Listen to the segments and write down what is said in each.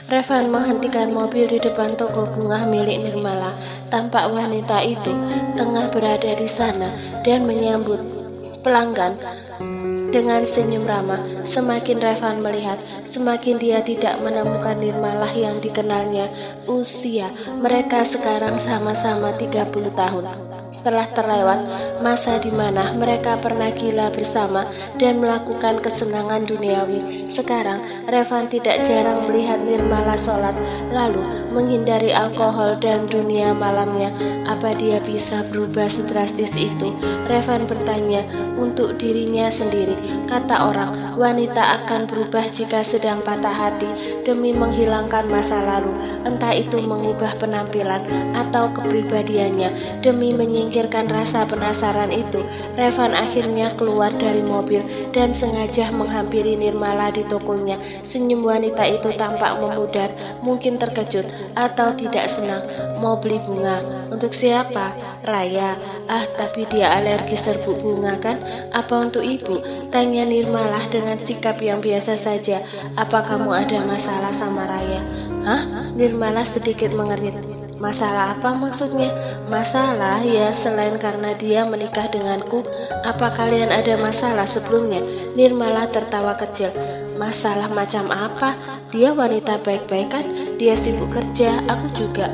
Revan menghentikan mobil di depan toko bunga milik Nirmala. Tampak wanita itu tengah berada di sana dan menyambut pelanggan dengan senyum ramah. Semakin Revan melihat, semakin dia tidak menemukan Nirmala yang dikenalnya. Usia mereka sekarang sama-sama 30 tahun. Telah terlewat masa di mana mereka pernah gila bersama dan melakukan kesenangan duniawi. Sekarang Revan tidak jarang melihat Nirmala sholat, lalu menghindari alkohol dan dunia malamnya. Apa dia bisa berubah sedrastis itu? Revan bertanya untuk dirinya sendiri. Kata orang, wanita akan berubah jika sedang patah hati demi menghilangkan masa lalu, entah itu mengubah penampilan atau kepribadiannya demi menyingkirkan rasa penasaran itu. Revan akhirnya keluar dari mobil dan sengaja menghampiri Nirmala di tokonya. Senyum wanita itu tampak memudar, mungkin terkejut atau tidak senang. Mau beli bunga? Untuk siapa? Raya. Ah, tapi dia alergi serbuk bunga kan? Apa untuk ibu? Tanya Nirmala dengan sikap yang biasa saja. Apa kamu ada masalah sama Raya? Hah? Nirmala sedikit mengerit. Masalah apa maksudnya? Masalah ya, selain karena dia menikah denganku. Apa kalian ada masalah sebelumnya? Nirmala tertawa kecil. Masalah macam apa? Dia wanita baik-baik kan? Dia sibuk kerja, aku juga.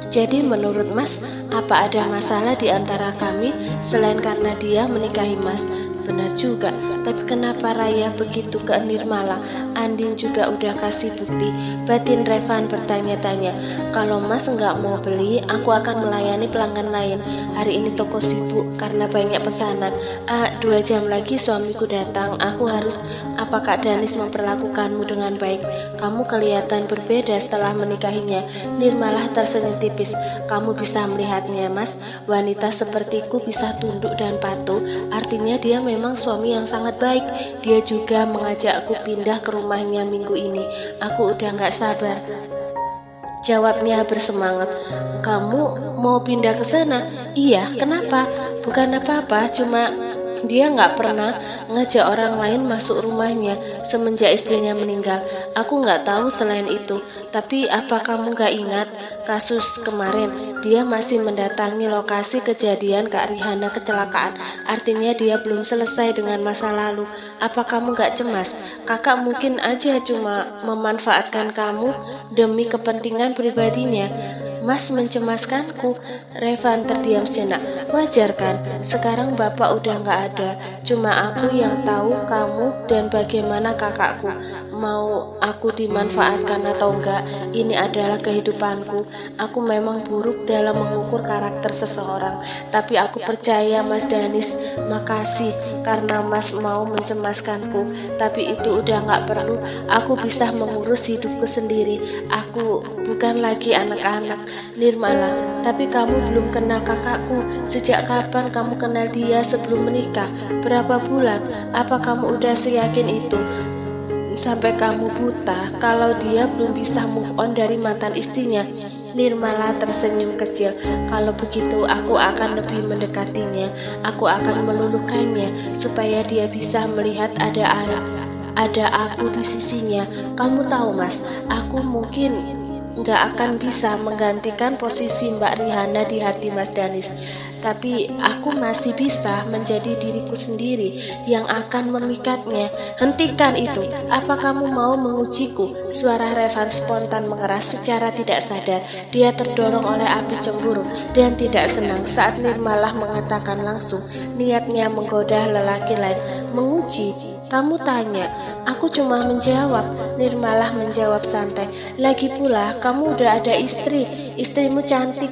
Jadi menurut Mas, apa ada masalah di antara kami selain karena dia menikahi Mas? Benar juga, tapi kenapa Raya begitu ke Nirmala? Andin juga udah kasih bukti. Batin Revan bertanya-tanya. Kalau Mas nggak mau beli, aku akan melayani pelanggan lain. Hari ini toko sibuk karena banyak pesanan. 2 jam lagi suamiku datang. Aku harus. Apa Kak Danis memperlakukanmu dengan baik? Kamu kelihatan berbeda setelah menikahinya. Nirmala tersenyum tipis. Kamu bisa melihatnya, Mas. Wanita sepertiku bisa tunduk dan patuh. Artinya dia memang suami yang sangat baik. Dia juga mengajakku pindah ke rumahnya minggu ini. Aku udah gak sabar. Jawabnya bersemangat. Kamu mau pindah ke sana? Iya, kenapa? Bukan apa-apa, cuma dia nggak pernah ngajak orang lain masuk rumahnya semenjak istrinya meninggal. Aku nggak tahu selain itu. Tapi apa kamu nggak ingat kasus kemarin? Dia masih mendatangi lokasi kejadian Kak Rihana kecelakaan. Artinya dia belum selesai dengan masa lalu. Apa kamu nggak cemas? Kakak mungkin aja cuma memanfaatkan kamu demi kepentingan pribadinya. Mas mencemaskanku. Revan terdiam sejenak. Wajar kan? Sekarang bapak udah gak ada. Cuma aku yang tahu kamu dan bagaimana kakakku. Mau aku dimanfaatkan atau enggak, ini adalah kehidupanku. Aku memang buruk dalam mengukur karakter seseorang. Tapi aku percaya Mas Danis. Makasih karena Mas mau mencemaskanku. Tapi itu udah gak perlu. Aku bisa mengurus hidupku sendiri. Aku bukan lagi anak-anak. Nirmala, tapi kamu belum kenal kakakku. Sejak kapan kamu kenal dia sebelum menikah? Berapa bulan? Apa kamu udah seyakin itu? Sampai kamu buta kalau dia belum bisa move on dari mantan istrinya. Nirmala tersenyum kecil. Kalau begitu aku akan lebih mendekatinya. Aku akan meluluhkannya supaya dia bisa melihat ada aku di sisinya. Kamu tahu Mas, aku mungkin nggak akan bisa menggantikan posisi Mbak Rihana di hati Mas Danis. Tapi aku masih bisa menjadi diriku sendiri yang akan memikatnya. Hentikan itu. Apa kamu mau mengujiku? Suara Revan spontan mengeras secara tidak sadar. Dia terdorong oleh api cemburu dan tidak senang saat Nirmala mengatakan langsung niatnya menggoda lelaki lain. Menguji? Kamu tanya. Aku cuma menjawab. Nirmala menjawab santai. Lagi pula kamu udah ada istri. Istrimu cantik,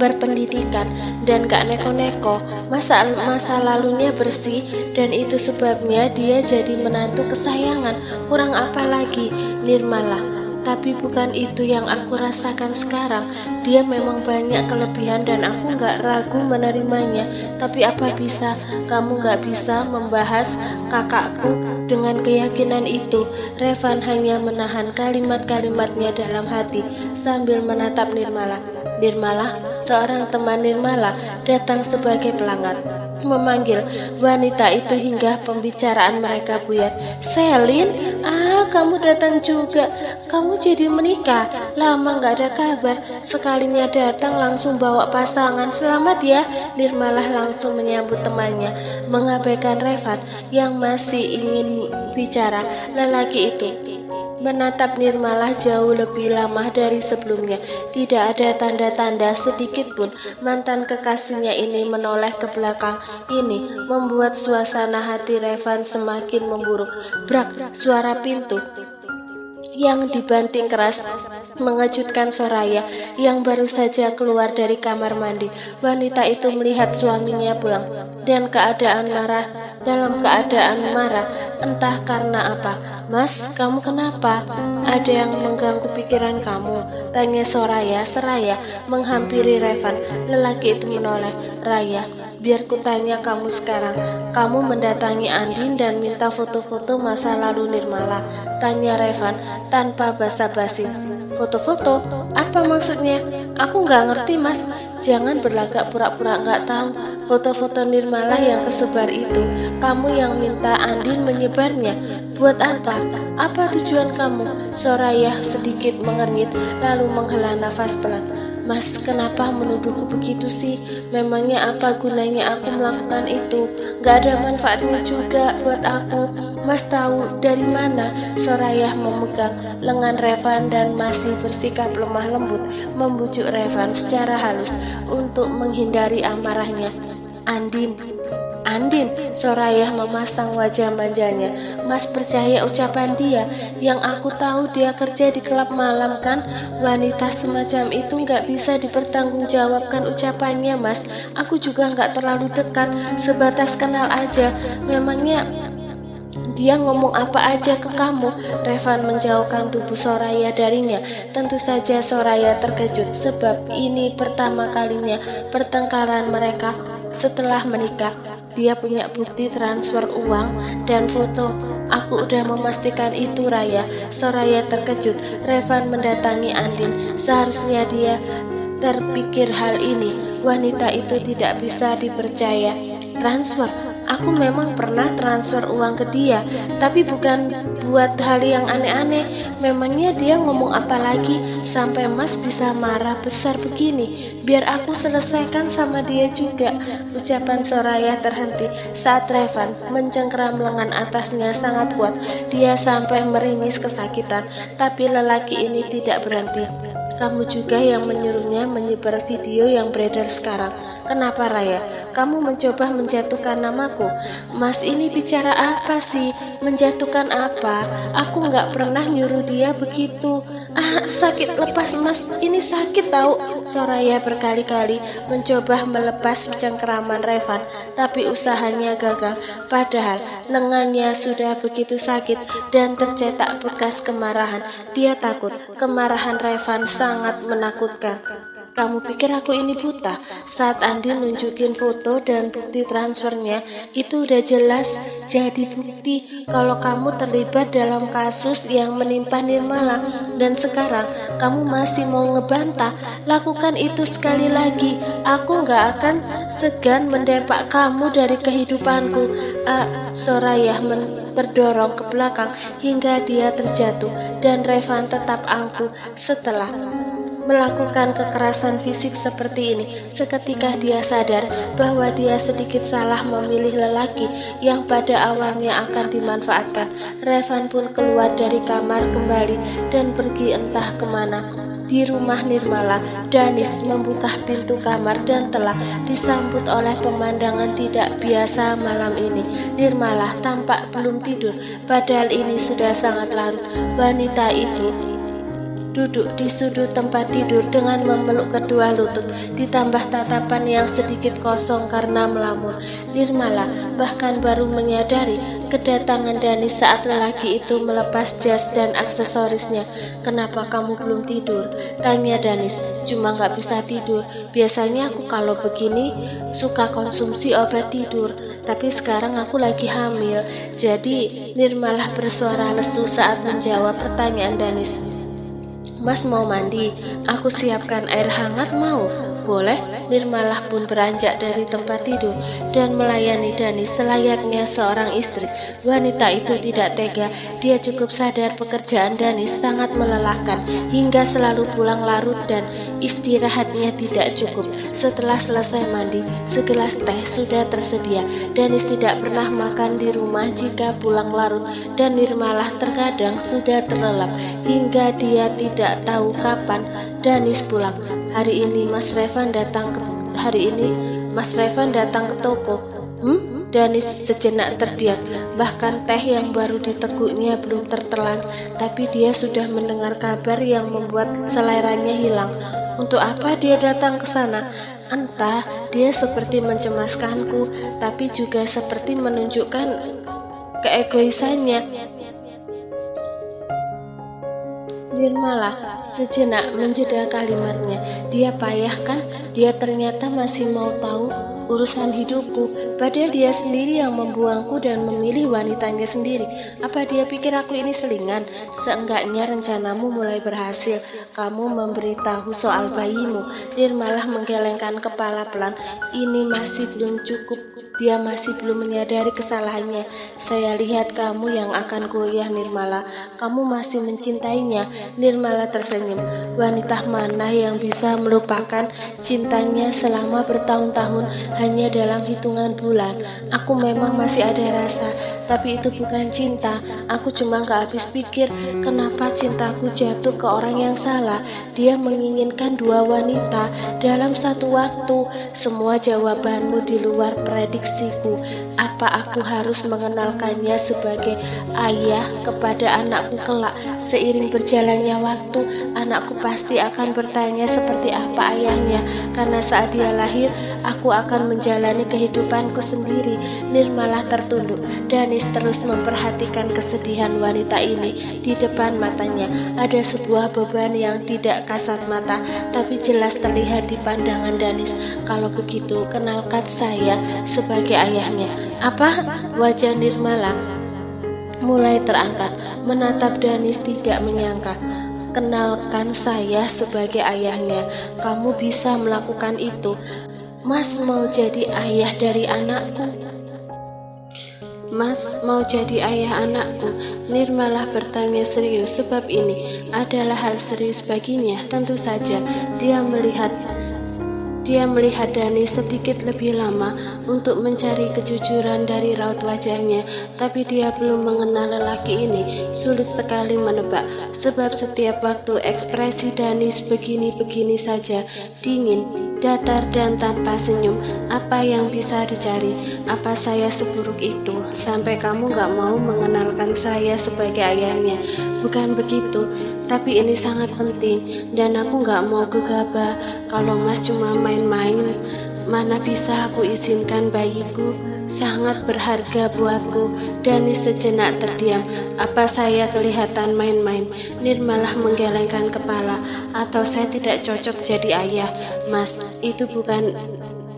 berpendidikan, dan gak neko-neko. Masa lalunya bersih, dan itu sebabnya dia jadi menantu kesayangan. Kurang apa lagi? Nirmala, tapi bukan itu yang aku rasakan sekarang. Dia memang banyak kelebihan dan aku gak ragu menerimanya. Tapi apa bisa kamu gak bisa membahas kakakku dengan keyakinan itu? Revan hanya menahan kalimat-kalimatnya dalam hati sambil menatap Nirmala. Nirmala, seorang teman Nirmala datang sebagai pelanggan. memanggil wanita itu hingga pembicaraan mereka buyar. "Selin, kamu datang juga. Kamu jadi menikah? Lama gak ada kabar. Sekalinya datang langsung bawa pasangan. Selamat ya." Nirmalah langsung menyambut temannya, mengabaikan Revan yang masih ingin bicara. Lelaki itu menatap Nirmalah jauh lebih lama dari sebelumnya. Tidak ada tanda-tanda sedikit pun mantan kekasihnya ini menoleh ke belakang. Ini membuat suasana hati Revan semakin memburuk. Brak, suara pintu yang dibanting keras mengejutkan Soraya yang baru saja keluar dari kamar mandi. Wanita itu melihat suaminya pulang dan dalam keadaan marah, entah karena apa. "Mas, kamu kenapa? Ada yang mengganggu pikiran kamu?" tanya Soraya seraya menghampiri Revan. Lelaki itu menoleh. "Raya, biar kutanya kamu sekarang. Kamu mendatangi Andin dan minta foto-foto masa lalu Nirmala?" tanya Revan tanpa basa-basi. "Foto-foto? Apa maksudnya? Aku nggak ngerti, Mas. Jangan berlagak pura-pura nggak tahu. Foto-foto Nirmala yang kesebar itu, kamu yang minta Andin menyebarnya. Buat apa? Apa tujuan kamu?" Soraya sedikit mengernyit lalu menghela nafas pelan. "Mas, kenapa menuduhku begitu sih? Memangnya apa gunanya aku melakukan itu? Gak ada manfaatnya juga buat aku. Mas tahu dari mana?" Soraya memegang lengan Revan dan masih bersikap lemah lembut membujuk Revan secara halus untuk menghindari amarahnya. Andin, Soraya memasang wajah manjanya. "Mas percaya ucapan dia? Yang aku tahu dia kerja di klub malam kan? Wanita semacam itu nggak bisa dipertanggungjawabkan ucapannya, Mas. Aku juga nggak terlalu dekat, sebatas kenal aja. Memangnya dia ngomong apa aja ke kamu?" Revan menjauhkan tubuh Soraya darinya. Tentu saja Soraya terkejut sebab ini pertama kalinya pertengkaran mereka setelah menikah. Dia punya bukti transfer uang dan foto. "Aku udah memastikan itu, Raya." Soraya terkejut. Revan mendatangi Andin. Seharusnya dia terpikir hal ini. Wanita itu tidak bisa dipercaya. "Transfer? Aku memang pernah transfer uang ke dia, tapi bukan buat hal yang aneh-aneh. Memangnya dia ngomong apa lagi sampai Mas bisa marah besar begini? Biar aku selesaikan sama dia juga." Ucapan Soraya terhenti saat Revan mencengkeram lengan atasnya sangat kuat. Dia sampai meringis kesakitan, tapi lelaki ini tidak berhenti. "Kamu juga yang menyuruhnya menyebar video yang beredar sekarang. Kenapa, Raya? Kamu mencoba menjatuhkan namaku." "Mas, ini bicara apa sih? Menjatuhkan apa? Aku nggak pernah nyuruh dia begitu." Sakit, lepas, Mas. Ini sakit tahu." Soraya berkali-kali mencoba melepas cengkeraman Revan, tapi usahanya gagal. Padahal lengannya sudah begitu sakit dan tercetak bekas kemarahan. Dia takut kemarahan Revan sangat menakutkan. "Kamu pikir aku ini buta?" Saat Andin nunjukin foto dan bukti transfernya, itu udah jelas jadi bukti kalau kamu terlibat dalam kasus yang menimpa Nirmala. Dan sekarang kamu masih mau ngebantah. Lakukan itu sekali lagi, aku gak akan segan mendepak kamu dari kehidupanku. Soraya terdorong ke belakang hingga dia terjatuh dan Revan tetap angkuh. Setelah melakukan kekerasan fisik seperti ini, seketika dia sadar bahwa dia sedikit salah memilih lelaki yang pada awalnya akan dimanfaatkan. Revan pun keluar dari kamar kembali dan pergi entah kemana. Di rumah Nirmala, Danis membuka pintu kamar dan telah disambut oleh pemandangan tidak biasa malam ini. Nirmala tampak belum tidur, padahal ini sudah sangat larut. Wanita itu duduk di sudut tempat tidur dengan memeluk kedua lutut, ditambah tatapan yang sedikit kosong karena melamun. Nirmala bahkan baru menyadari kedatangan Danis saat lelaki itu melepas jas dan aksesorisnya. "Kenapa kamu belum tidur?" tanya Danis. "Cuma gak bisa tidur. Biasanya aku kalau begini suka konsumsi obat tidur, tapi sekarang aku lagi hamil." Jadi Nirmala bersuara lesu saat menjawab pertanyaan Danis. "Mas mau mandi? Aku siapkan air hangat, mau?" "Boleh." Nirmalah pun beranjak dari tempat tidur dan melayani Danis selayaknya seorang istri. Wanita itu tidak tega. Dia cukup sadar pekerjaan Danis sangat melelahkan hingga selalu pulang larut dan istirahatnya tidak cukup. Setelah selesai mandi, segelas teh sudah tersedia. Danis tidak pernah makan di rumah jika pulang larut, dan Nirmalah terkadang sudah terlelap hingga dia tidak tahu kapan Danis pulang. Hari ini Mas Revan datang ke toko. Danis sejenak terdiam. Bahkan teh yang baru diteguknya belum tertelan, tapi dia sudah mendengar kabar yang membuat seleranya hilang. Untuk apa dia datang ke sana? Entah, dia seperti mencemaskanku, tapi juga seperti menunjukkan keegoisannya. Nirmala sejenak menjeda kalimatnya. Dia payah kan? Dia ternyata masih mau tahu urusan hidupku, padahal dia sendiri yang membuangku dan memilih wanitanya sendiri. Apa dia pikir aku ini selingan? Seenggaknya rencanamu mulai berhasil. Kamu memberitahu soal bayimu. Nirmalah menggelengkan kepala pelan. Ini masih belum cukup. Dia masih belum menyadari kesalahannya. Saya lihat kamu yang akan goyah, Nirmala. Kamu masih mencintainya. Nirmala tersenyum. Wanita mana yang bisa melupakan cintanya selama bertahun-tahun hanya dalam hitungan bulan? Aku memang masih ada rasa, tapi itu bukan cinta. Aku cuma gak habis pikir kenapa cintaku jatuh ke orang yang salah. Dia menginginkan dua wanita dalam satu waktu. Semua jawabanmu di luar prediksiku. Apa aku harus mengenalkannya sebagai ayah kepada anakku kelak? Seiring berjalannya waktu, anakku pasti akan bertanya seperti apa ayahnya, karena saat dia lahir, aku akan menjalani kehidupanku sendiri. Nirmalah tertunduk. Danis terus memperhatikan kesedihan wanita ini. Di depan matanya ada sebuah beban yang tidak kasat mata, tapi jelas terlihat di pandangan Danis. Kalau begitu, kenalkan saya sebagai ayahnya. Apa? Wajah Nirmala mulai terangkat, menatap Danis tidak menyangka. Kenalkan saya sebagai ayahnya. Kamu bisa melakukan itu. Mas mau jadi ayah dari anakku. Mas mau jadi ayah anakku? Nirmalah bertanya serius, sebab ini adalah hal serius baginya. Tentu saja dia melihat Danis sedikit lebih lama untuk mencari kejujuran dari raut wajahnya, tapi dia belum mengenal lelaki ini. Sulit sekali menebak, sebab setiap waktu ekspresi Danis begini-begini saja, dingin, datar dan tanpa senyum. Apa yang bisa dicari? Apa saya seburuk itu sampai kamu gak mau mengenalkan saya sebagai ayahnya? Bukan begitu, tapi ini sangat penting dan aku gak mau gegabah. Kalau Mas cuma main-main, mana bisa aku izinkan bayiku? Sangat berharga buatku. Danis sejenak terdiam. Apa saya kelihatan main-main? Nirmalah menggelengkan kepala. Atau saya tidak cocok jadi ayah? Mas,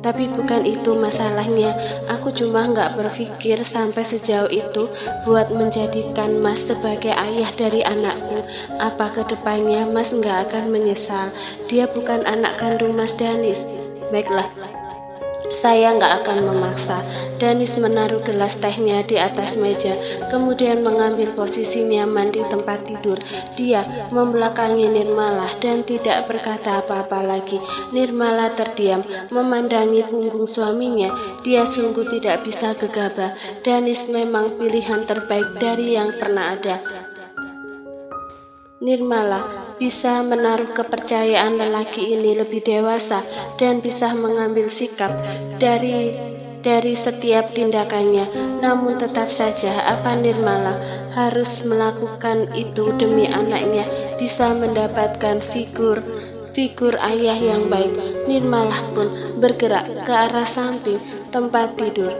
tapi bukan itu masalahnya. Aku cuma gak berpikir sampai sejauh itu buat menjadikan Mas sebagai ayah dari anakku. Apa kedepannya Mas gak akan menyesal? Dia bukan anak kandung Mas Danis. Baiklah, saya gak akan memaksa. Danis menaruh gelas tehnya di atas meja, kemudian mengambil posisi nyaman di tempat tidur. Dia membelakangi Nirmalah dan tidak berkata apa-apa lagi. Nirmala terdiam, memandangi punggung suaminya. Dia sungguh tidak bisa gegabah. Danis memang pilihan terbaik dari yang pernah ada. Nirmala bisa menaruh kepercayaan lelaki ini lebih dewasa dan bisa mengambil sikap dari setiap tindakannya. Namun tetap saja, apa Nirmala harus melakukan itu demi anaknya bisa mendapatkan figur ayah yang baik? Nirmalah pun bergerak ke arah samping tempat tidur.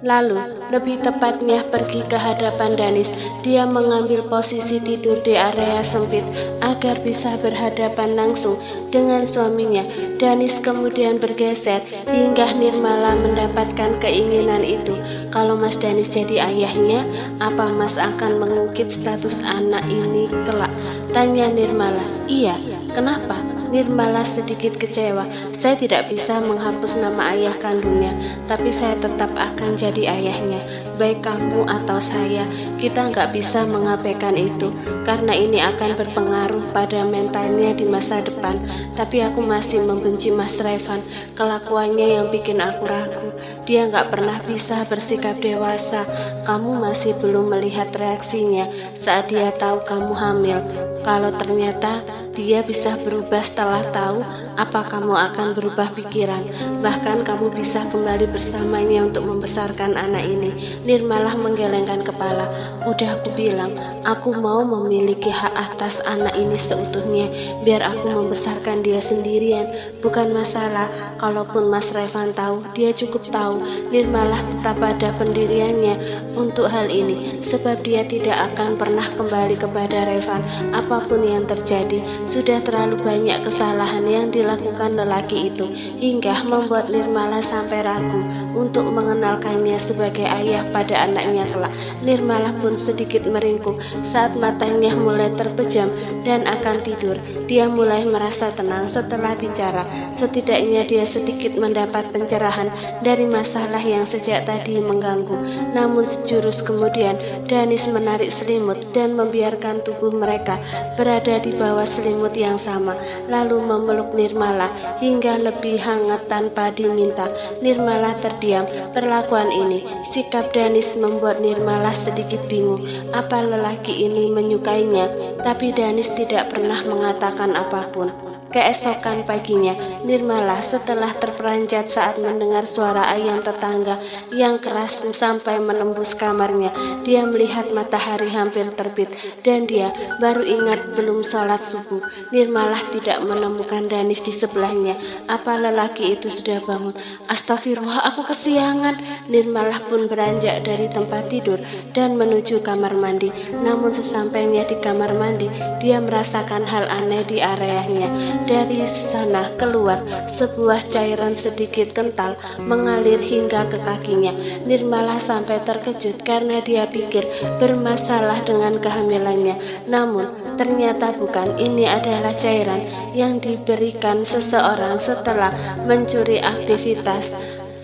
Lalu, lebih tepatnya pergi ke hadapan Danis. Dia mengambil posisi tidur di area sempit agar bisa berhadapan langsung dengan suaminya. Danis kemudian bergeser hingga Nirmala mendapatkan keinginan itu. Kalau Mas Danis jadi ayahnya, apa Mas akan mengungkit status anak ini kelak? Tanya Nirmala. Iya, kenapa? Nirmala sedikit kecewa. Saya tidak bisa menghapus nama ayah kandungnya, tapi saya tetap akan jadi ayahnya. Baik kamu atau saya, kita nggak bisa mengabaikan itu, karena ini akan berpengaruh pada mentalnya di masa depan. Tapi aku masih membenci Mas Revan, kelakuannya yang bikin aku ragu. Dia nggak pernah bisa bersikap dewasa. Kamu masih belum melihat reaksinya saat dia tahu kamu hamil. Kalau ternyata dia bisa berubah setelah tahu, apa kamu akan berubah pikiran? Bahkan kamu bisa kembali bersamanya untuk membesarkan anak ini. Nirmala menggelengkan kepala. Udah aku bilang, aku mau memiliki hak atas anak ini seutuhnya, biar aku membesarkan dia sendirian. Bukan masalah, kalaupun Mas Revan tahu, dia cukup tahu. Nirmala tetap pada pendiriannya untuk hal ini, sebab dia tidak akan pernah kembali kepada Revan. Apapun yang terjadi, sudah terlalu banyak kesalahan yang dilakukan lelaki itu, hingga membuat Nirmala sampai ragu untuk mengenalkannya sebagai ayah pada anaknya kelak. Nirmala pun sedikit meringkuk saat matanya mulai terpejam dan akan tidur. Dia mulai merasa tenang setelah bicara. Setidaknya dia sedikit mendapat pencerahan dari masalah yang sejak tadi mengganggu. Namun sejurus kemudian, Danis menarik selimut dan membiarkan tubuh mereka berada di bawah selimut yang sama, lalu memeluk Nirmala hingga lebih hangat tanpa diminta. Nirmala terdiam. Perlakuan ini, sikap Danis membuat Nirmala sedikit bingung. Apa lelaki ini menyukainya? Tapi Danis tidak pernah mengatakan apapun. Keesokan paginya, Nirmala setelah terperanjat saat mendengar suara ayam tetangga yang keras sampai menembus kamarnya. Dia melihat matahari hampir terbit dan dia baru ingat belum sholat subuh. Nirmala tidak menemukan Danis di sebelahnya. Apa lelaki itu sudah bangun? Astagfirullah, aku kesiangan. Nirmala pun beranjak dari tempat tidur dan menuju kamar mandi. Namun sesampainya di kamar mandi, dia merasakan hal aneh di areanya. Dari sana keluar sebuah cairan sedikit kental mengalir hingga ke kakinya. Nirmala sampai terkejut karena dia pikir bermasalah dengan kehamilannya. Namun ternyata bukan. Ini adalah cairan yang diberikan seseorang setelah mencuri aktivitas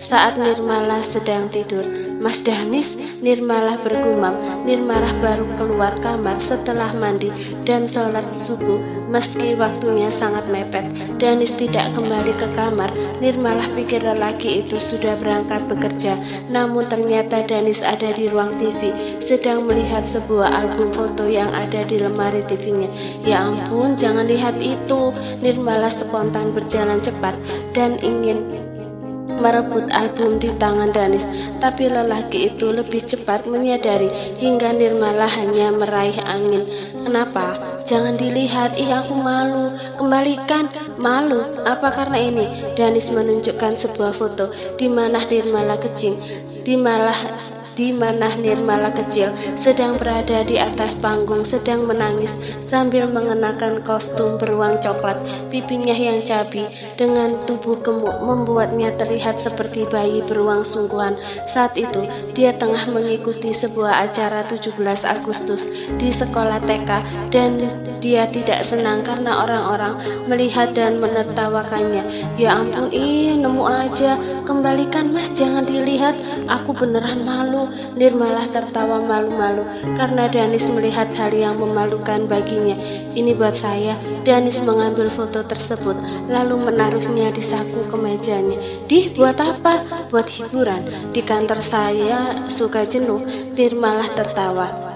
saat Nirmala sedang tidur. Mas Danis, Nirmala bergumam. Nirmala baru keluar kamar setelah mandi dan sholat subuh. Meski waktunya sangat mepet, Danis tidak kembali ke kamar. Nirmala pikir lelaki itu sudah berangkat bekerja. Namun ternyata Danis ada di ruang TV, sedang melihat sebuah album foto yang ada di lemari TV-nya. Ya ampun, jangan lihat itu. Nirmala spontan berjalan cepat dan ingin merebut album di tangan Danis, tapi lelaki itu lebih cepat menyadari hingga Nirmala hanya meraih angin. Kenapa? Jangan dilihat, aku malu. Kembalikan. Malu? Apa karena ini? Danis menunjukkan sebuah foto di mana Nirmala kecil sedang berada di atas panggung sedang menangis sambil mengenakan kostum beruang coklat. Pipinya yang cabi dengan tubuh gemuk membuatnya terlihat seperti bayi beruang sungguhan. Saat itu dia tengah mengikuti sebuah acara 17 Agustus di sekolah TK dan dia tidak senang karena orang-orang melihat dan menertawakannya. Ya ampun, nemu aja. Kembalikan mas, jangan dilihat, aku beneran malu. Nirmala tertawa malu-malu karena Danis melihat hal yang memalukan baginya. Ini buat saya. Danis mengambil foto tersebut lalu menaruhnya di saku kemejanya. Buat apa? Buat hiburan. Di kantor saya suka jenuh. Nirmala tertawa.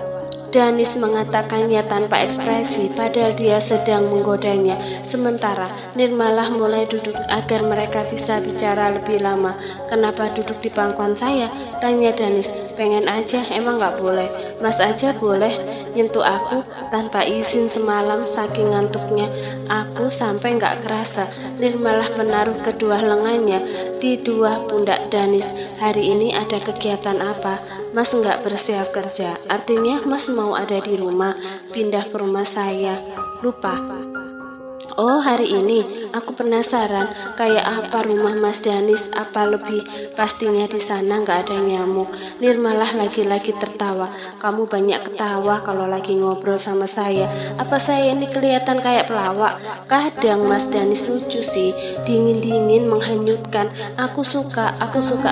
Danis mengatakannya tanpa ekspresi, padahal dia sedang menggodanya. Sementara Nirmala mulai duduk agar mereka bisa bicara lebih lama. Kenapa duduk di pangkuan saya? Tanya Danis. Pengen aja, emang gak boleh? Mas aja boleh nyentuh aku tanpa izin semalam, saking ngantuknya aku sampai gak kerasa. Nirmala menaruh kedua lengannya di dua pundak Danis. Hari ini ada kegiatan apa? Mas nggak bersiap kerja, artinya mas mau ada di rumah, pindah ke rumah saya. Lupa. Oh, hari ini aku penasaran kayak apa rumah Mas Danis, apa lebih pastinya di sana nggak ada nyamuk. Nirmalah lagi-lagi tertawa. Kamu banyak ketawa kalau lagi ngobrol sama saya. Apa saya ini kelihatan kayak pelawak? Kadang Mas Danis lucu sih, dingin-dingin menghanyutkan. Aku suka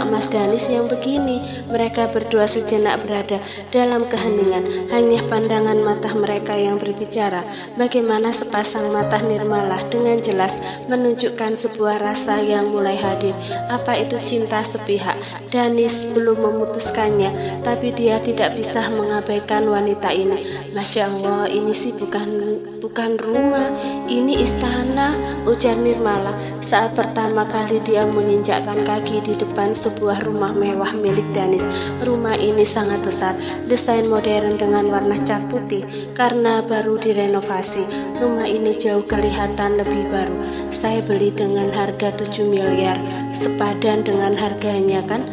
Mas Danis yang begini. Mereka berdua sejenak berada dalam keheningan, hanya pandangan mata mereka yang berbicara. Bagaimana sepasang mata Nirmalah dengan jelas menunjukkan sebuah rasa yang mulai hadir. Apa itu cinta sepihak? Danis belum memutuskannya, tapi dia tidak bisa mengabaikan wanita ini. Masya Allah, ini sih bukan rumah, ini istana, ujar Nirmala saat pertama kali dia menginjakkan kaki di depan sebuah rumah mewah milik Danis. Rumah ini sangat besar, desain modern dengan warna cat putih karena baru direnovasi. Rumah ini jauh kelihatan lebih baru. Saya beli dengan harga 7 miliar, sepadan dengan harganya kan?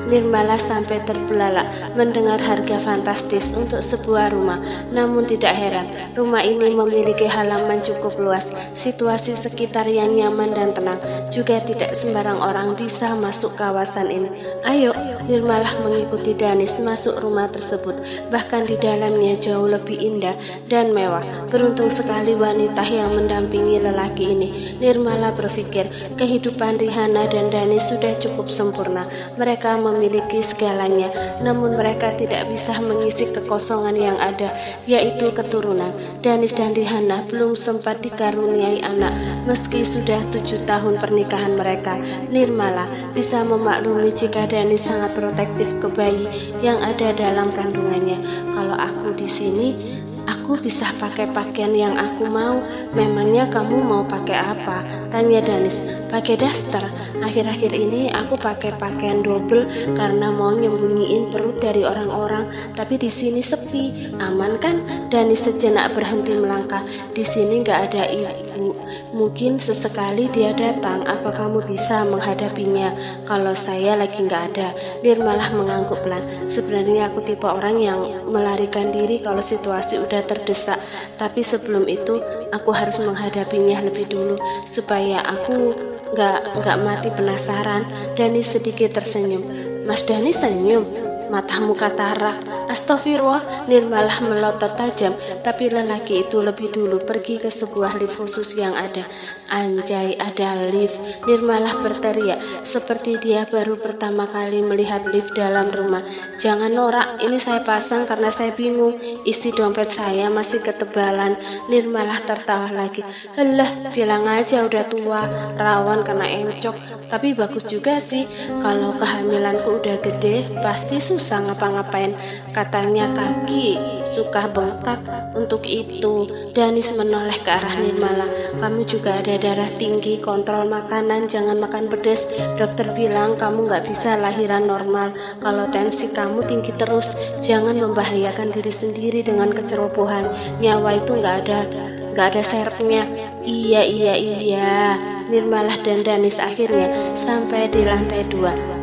Nirmala sampai terbelalak mendengar harga fantastis untuk sebuah rumah. Namun tidak heran, rumah ini memiliki halaman cukup luas, situasi sekitar yang nyaman dan tenang. Juga tidak sembarang orang bisa masuk kawasan ini. Ayo, Nirmala mengikuti Danis masuk rumah tersebut. Bahkan di dalamnya jauh lebih indah dan mewah. Beruntung sekali wanita yang mendampingi lelaki ini. Nirmala berpikir kehidupan Rihana dan Danis sudah cukup sempurna. Mereka memiliki segalanya, namun mereka tidak bisa mengisi kekosongan yang ada, yaitu keturunan. Danis dan Rihana belum sempat dikaruniai anak, meski sudah 7 tahun pernikahan mereka. Nirmala bisa memaklumi jika Danis sangat protektif ke bayi yang ada dalam kandungannya. Kalau aku di sini, aku bisa pakai pakaian yang aku mau. Memangnya kamu mau pakai apa? Tanya Danis. Pakai daster. Akhir-akhir ini aku pakai pakaian double karena mau nyembunyiin perut dari orang-orang. Tapi di sini sepi, aman kan? Danis sejenak berhenti melangkah. Di sini nggak ada ibu. Mungkin sesekali dia datang. Apa kamu bisa menghadapinya? Kalau saya lagi nggak ada. Nirmalah mengangguk pelan. Sebenarnya aku tipe orang yang melarikan diri kalau situasi udah terdesak. Tapi sebelum itu aku harus menghadapinya lebih dulu supaya aku nggak mati penasaran. Danis sedikit tersenyum. Mas Danis senyum, matamu katarak. Astagfirullah, Nirmalah melotot tajam, tapi lelaki itu lebih dulu pergi ke sebuah lift khusus yang ada. Anjay, ada lift. Nirmalah berteriak seperti dia baru pertama kali melihat lift dalam rumah. Jangan norak, ini saya pasang karena saya bingung. Isi dompet saya masih ketebalan. Nirmalah tertawa lagi. Halah, bilang aja udah tua, rawan kena encok. Tapi bagus juga sih, kalau kehamilanku udah gede, pasti susah ngapa-ngapain. Katanya kaki suka bengkak. Untuk itu, Danis menoleh ke arah Nirmala. Kamu juga ada darah tinggi, kontrol makanan, jangan makan pedas. Dokter bilang kamu nggak bisa lahiran normal. Kalau tensi kamu tinggi terus, jangan membahayakan diri sendiri dengan kecerobohan. Nyawa itu nggak ada serepnya. Iya. Nirmalah dan Danis akhirnya sampai di lantai 2.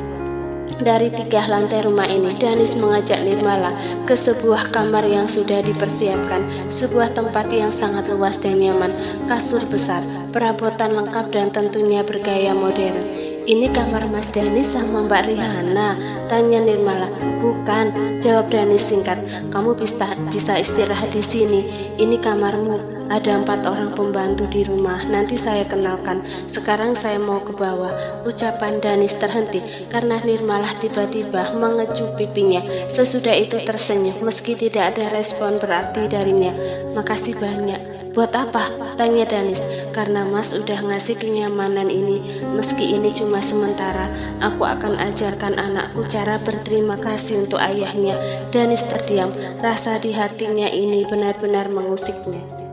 Dari 3 lantai rumah ini, Danis mengajak Nirmala ke sebuah kamar yang sudah dipersiapkan, sebuah tempat yang sangat luas dan nyaman, kasur besar, perabotan lengkap dan tentunya bergaya modern. Ini kamar Mas Danis sama Mbak Rihana? Tanya Nirmala. Bukan, jawab Danis singkat. Kamu bisa istirahat di sini. Ini kamarmu. Ada 4 orang pembantu di rumah. Nanti saya kenalkan. Sekarang saya mau ke bawah. Ucapan Danis terhenti karena Nirmala tiba-tiba mengecup pipinya. Sesudah itu tersenyum meski tidak ada respon berarti darinya. Makasih banyak. Buat apa? Tanya Danis. Karena Mas udah ngasih kenyamanan ini. Meski ini cuma sementara, aku akan ajarkan anakku cara berterima kasih untuk ayahnya. Danis terdiam. Rasa di hatinya ini benar-benar mengusiknya.